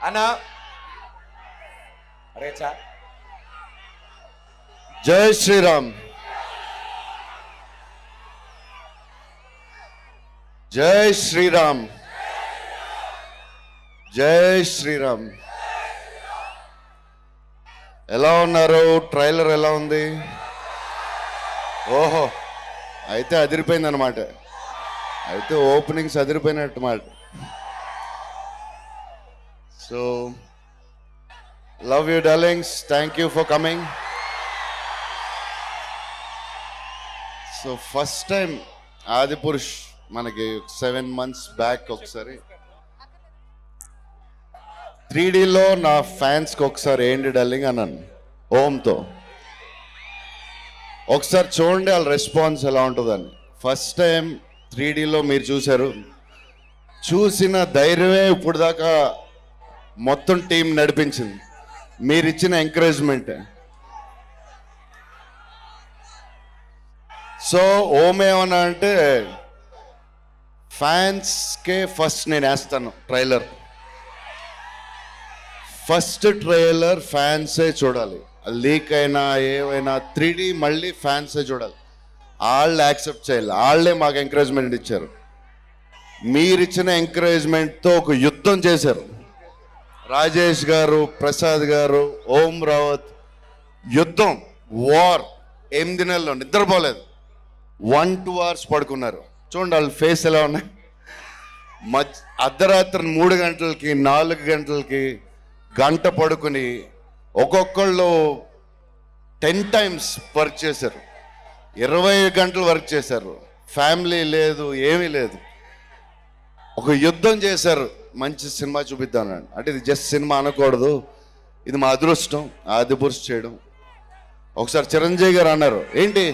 అన్నా రేచా జై శ్రీరామ్, జై శ్రీరామ్, జై శ్రీరామ్. ఎలా ఉన్నారు? ట్రైలర్ ఎలా ఉంది? ఓహో, అయితే అదిరిపోయింది అనమాట. అయితే ఓపెనింగ్స్ అదిరిపోయినట్టు మాట. So love you darlings, thank you for coming. So first time Adipurush మనకి 7 months బ్యాక్ ఒకసారి 3Dలో నా ఫ్యాన్స్కి ఒకసారి ఏంటి డార్లింగ్ అన్నాను ఓంతో. ఒకసారి చూడండి వాళ్ళ రెస్పాన్స్ ఎలా ఉంటుందని. ఫస్ట్ టైం 3Dలో మీరు చూశారు. చూసిన ధైర్యమే ఇప్పుడు దాకా మొత్తం టీం నడిపించింది, మీరు ఇచ్చిన ఎంకరేజ్మెంట్. సో ఓం ఏమన్నా అంటే ఫ్యాన్స్కే ఫస్ట్ నేను వేస్తాను ట్రైలర్. ఫస్ట్ ట్రైలర్ ఫ్యాన్సే చూడాలి, లీక్ అయినా ఏమైనా 3D మళ్ళీ ఫ్యాన్సే చూడాలి. వాళ్ళు యాక్సెప్ట్ చేయాలి, వాళ్ళే మాకు ఎంకరేజ్మెంట్ ఇచ్చారు. మీరిచ్చిన ఎంకరేజ్మెంట్తో ఒక యుద్ధం చేశారు రాజేష్ గారు, ప్రసాద్ గారు, ఓం రావత్. యుద్ధం, వార్. 8 నెలల్లో నిద్రపోలేదు, 1-2 hours పడుకున్నారు. చూడండి వాళ్ళ ఫేస్ ఎలా ఉన్నాయి. అర్ధరాత్రి 3 గంటలకి 4 గంటలకి గంట పడుకుని ఒక్కొక్కళ్ళు 10 times వర్క్ చేశారు, 20 గంటలు వర్క్ చేశారు. ఫ్యామిలీ లేదు, ఏమీ లేదు, ఒక యుద్ధం చేశారు. మంచి సినిమా చూపిద్దామని. అంటే ఇది జస్ట్ సినిమా అనకూడదు, ఇది మా అదృష్టం ఆదిపురుష్ చేయడం. ఒకసారి చిరంజీవి గారు అన్నారు, ఏంటి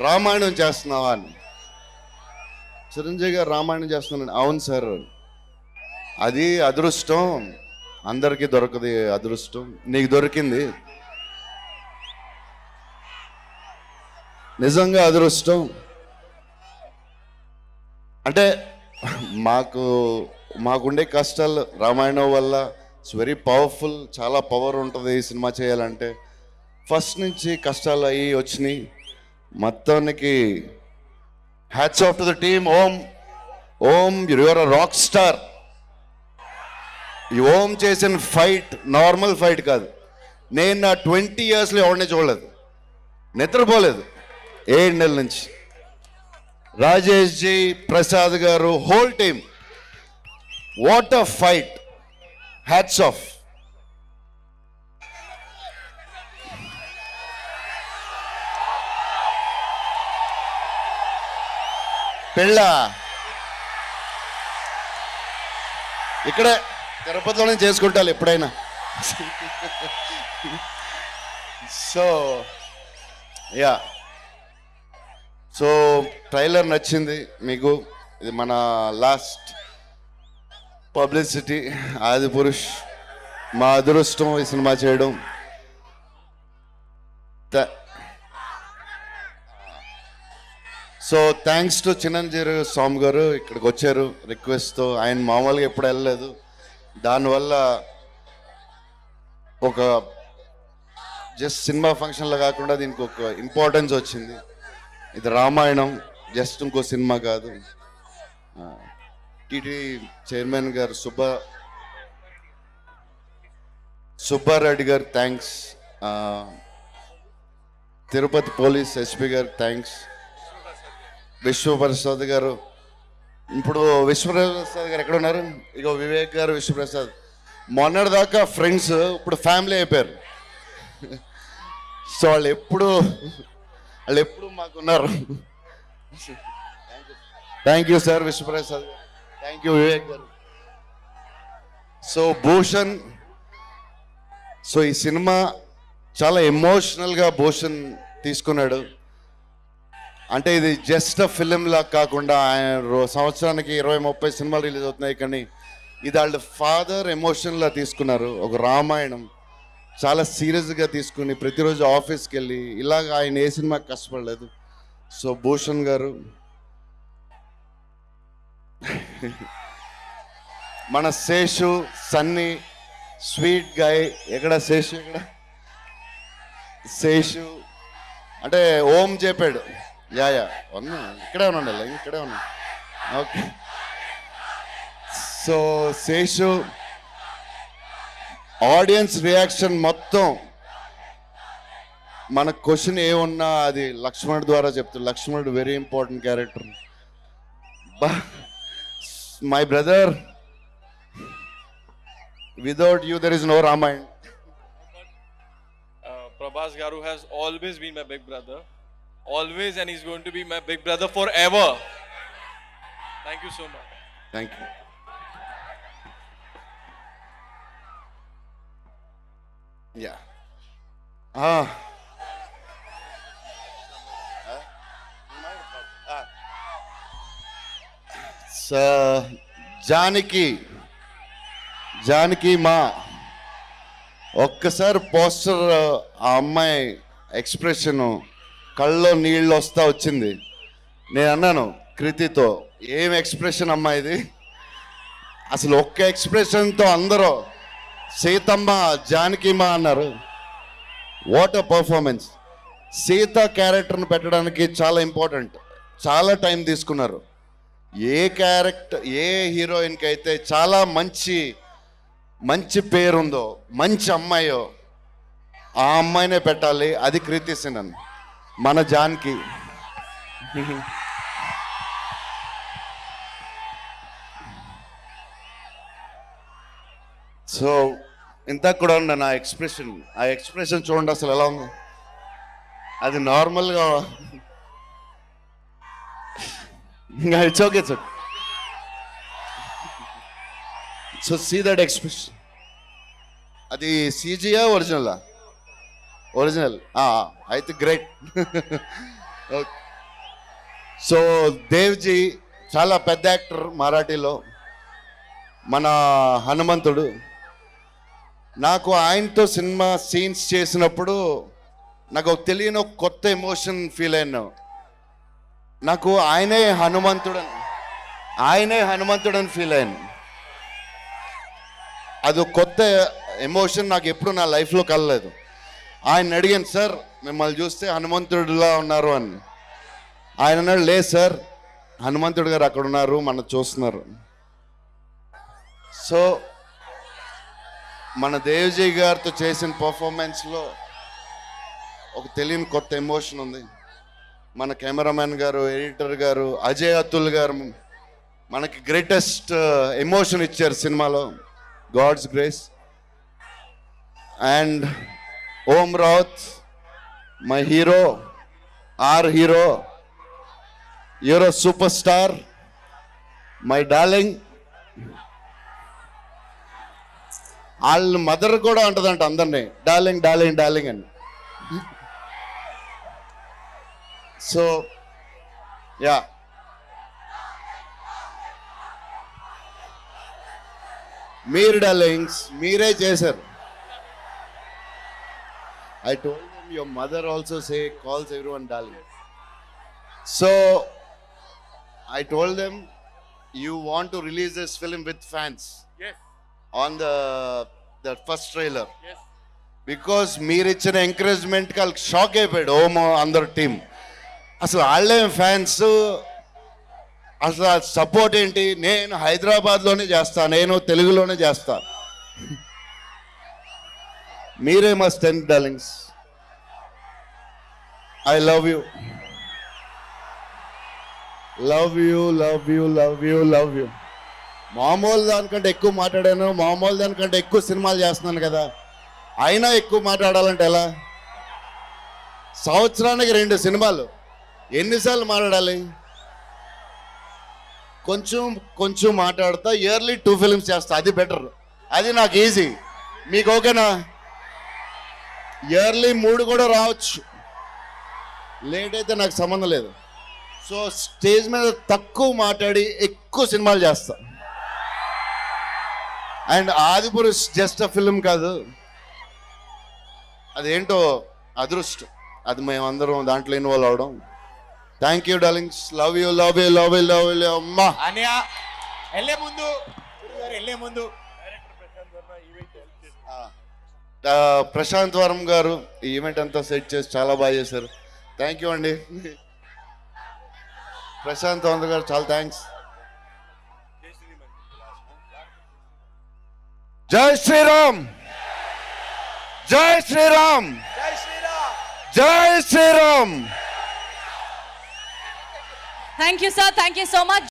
రామాయణం చేస్తున్నావా అని. చిరంజీవి గారు రామాయణం చేస్తున్నాను. అవును సార్, అది అదృష్టం, అందరికీ దొరకదు అదృష్టం, నీకు దొరికింది, నిజంగా అదృష్టం. అంటే మాకుండే కష్టాలు రామాయణం వల్ల ఇట్స్ వెరీ పవర్ఫుల్, చాలా పవర్ ఉంటుంది ఈ సినిమా చేయాలంటే. ఫస్ట్ నుంచి కష్టాలు అయ్యి వచ్చినాయి. మొత్తానికి hats off to the team. Om you are a rock star. ఈ ఓం చేసిన ఫైట్ నార్మల్ ఫైట్ కాదు. నేను నా 20 yearsలో ఎవరిని చూడలేదు, నిద్రపోలేదు 7 నెలల నుంచి. రాజేష్ జీ, ప్రసాద్ గారు, whole team, what a fight, hats off. పెళ్ళ ఇక్కడే తిరుపతిలోనే చేసుకుంటాను ఎప్పుడైనా. సో యా, సో ట్రైలర్ నచ్చింది మీకు. ఇది మన లాస్ట్ పబ్లిసిటీ. ఆదిపురుష్ మా అదృష్టం ఈ సినిమా చేయడం. సో థ్యాంక్స్ టు చిరంజీవి స్వామి గారు, ఇక్కడికి వచ్చారు రిక్వెస్ట్తో. ఆయన మామూలుగా ఎప్పుడు వెళ్ళలేదు, దానివల్ల ఒక జస్ట్ సినిమా ఫంక్షన్లో కాకుండా దీనికి ఒక ఇంపార్టెన్స్ వచ్చింది. ఇది రామాయణం, జస్ట్ ఇంకో సినిమా కాదు. టీటీ చైర్మన్ గారు సుబ్బారెడ్డి గారు థ్యాంక్స్, తిరుపతి పోలీస్ ఎస్పీ గారు థ్యాంక్స్, విశ్వప్రసాద్ గారు. ఇప్పుడు విశ్వప్రసాద్ గారు ఎక్కడ ఉన్నారు? ఇగో వివేక్ గారు, విశ్వప్రసాద్ మొన్నటి దాకా ఫ్రెండ్స్, ఇప్పుడు ఫ్యామిలీ అయిపోయారు. సో వాళ్ళు ఎప్పుడు మాకున్నారు. థ్యాంక్ యూ సార్ విశ్వప్రసాద్ గారు, థ్యాంక్ యూ వివేక్ గారు. సో భూషణ్, సో ఈ సినిమా చాలా ఎమోషనల్గా భూషణ్ తీసుకున్నాడు. అంటే ఇది జస్ట్ ఫిలిం లా కాకుండా ఆయన సంవత్సరానికి 20-30 సినిమాలు రిలీజ్ అవుతున్నాయి, కానీ ఇది వాళ్ళ ఫాదర్ ఎమోషన్లా తీసుకున్నారు. ఒక రామాయణం చాలా సీరియస్గా తీసుకుని ప్రతిరోజు ఆఫీస్కి వెళ్ళి ఇలాగ ఆయన ఏ సినిమాకి కష్టపడలేదు. సో భూషణ్ గారు మన శేషు, సన్నీ, స్వీట్ గాయ్. ఎక్కడ శేషు? ఎక్కడ శేషు అంటే ఓం చెప్పాడు. యా ఉన్నా, ఇక్కడే ఉన్నాడు, ఇక్కడే ఉన్నా. Okay. So Seshu audience reaction మొత్తం మన క్వశ్చన్ ఏమున్నా అది లక్ష్మణుడు ద్వారా చెప్తాడు. లక్ష్మణుడు very important character. My brother, without you there is no Ramayana. Prabhas Garu has always been my big brother, always, and he's going to be my big brother forever. Thank you so much. Thank you. Yeah. Janaki మా ఒక్కసారి poster ఆ అమ్మాయి expression కళ్ళలో నీళ్ళు వస్తా వచ్చింది. నేను అన్నాను కృతితో, ఏం ఎక్స్ప్రెషన్ అమ్మా ఇది, అసలు ఒక్క ఎక్స్ప్రెషన్తో అందరూ సీతమ్మ జానకి మా అన్నారు. What a performance. సీత క్యారెక్టర్ని పెట్టడానికి చాలా ఇంపార్టెంట్, చాలా టైం తీసుకున్నారు. ఏ క్యారెక్టర్, ఏ హీరోయిన్కి అయితే చాలా మంచి పేరుందో, మంచి అమ్మాయో, ఆ అమ్మాయినే పెట్టాలి. అది కృతి సేనన్, మన జాన్కి. సో ఇంత కూడా ఉండ నా ఎక్స్ప్రెషన్, ఆ ఎక్స్ప్రెషన్ చూడండి అసలు ఎలా ఉంది. అది నార్మల్గా it's okay sir. So see that expression. అది సీజీయా ఒరిజినలా? ఒరిజినల్ అయితే గ్రేట్. సో దేవ్జీ చాలా పెద్ద యాక్టర్ మరాఠీలో, మన హనుమంతుడు. నాకు ఆయనతో సినిమా సీన్స్ చేసినప్పుడు నాకు తెలియని ఒక కొత్త ఎమోషన్ ఫీల్ అయినా. నాకు ఆయనే హనుమంతుడని ఫీల్ అయ్యాను. అది కొత్త ఎమోషన్, నాకు ఎప్పుడు నా లైఫ్లో కలలేదు. ఆయన అడిగాను, సార్ మిమ్మల్ని చూస్తే హనుమంతుడిలా ఉన్నారు అని. ఆయన అన్నాడు, లేదు సార్, హనుమంతుడు గారు అక్కడ ఉన్నారు, మనం చూస్తున్నారు. సో మన దేవ్జీ గారితో చేసిన పర్ఫార్మెన్స్లో ఒక తెలియని కొత్త ఎమోషన్ ఉంది. మన కెమెరామెన్ గారు, ఎడిటర్ గారు, అజయ్ అతుల్ గారు మనకి గ్రేటెస్ట్ ఎమోషన్ ఇచ్చారు సినిమాలో, God's grace. And Om Raut, my hero, our hero, your super star, my darling. వాళ్ళ మదర్ కూడా అంటదంట అందరినీ డార్లింగ్ డార్లింగ్ డార్లింగ్ అని. సో యా, మీరు డార్లింగ్స్ మీరే చేశారు. I told them your mother also calls everyone darling. So I told them you want to release this film with fans. Yes. On the first trailer. Yes. Because మీరు ఇచ్చిన encouragement కి వాళ్ళకి shock అయిపోయాడు ఓమో అందరు team. అసలు వాళ్ళే fans, అసలు support ఏంటి, నేను హైదరాబాద్లోనే చేస్తా, నేను తెలుగులోనే చేస్తా. మీరే మా strength darlings. I love you, love you, love you, love you, love you. మామూలు దానికంటే ఎక్కువ మాట్లాడాను, మామూలు దానికంటే ఎక్కువ సినిమాలు చేస్తున్నాను కదా, అయినా ఎక్కువ మాట్లాడాలంటే ఎలా? సంవత్సరానికి 2 సినిమాలు, ఎన్నిసార్లు మాట్లాడాలి? కొంచెం మాట్లాడతా, ఇయర్లీ 2 ఫిల్మ్స్ చేస్తా, అది బెటర్, అది నాకు ఈజీ. మీకు ఓకేనా? ఇయర్లీ 3 కూడా రావచ్చు, లేట్ అయితే నాకు సంబంధం లేదు. సో స్టేజ్ మీద తక్కువ మాట్లాడి ఎక్కువ సినిమాలు చేస్తా. And Adipurush just a film కాదు, అదేంటో అదృష్టం, అది మేమందరం దాంట్లో ఇన్వాల్వ్ అవడం. Thank you darlings, love you, love you, love you, love you. అమ్మా అన్నయ్య వెళ్ళే ముందు వెళ్ళే ముందు ప్రశాంత్ వరం గారు ఈ ఈవెంట్ అంతా సెట్ చేసి చాలా బాగా చేశారు. థ్యాంక్ యూ అండి. ప్రశాంత్ వరం గారు చాలా థ్యాంక్స్. జై శ్రీరామ్, జై శ్రీరామ్, జై Sriram. Thank you, sir. Thank you so much.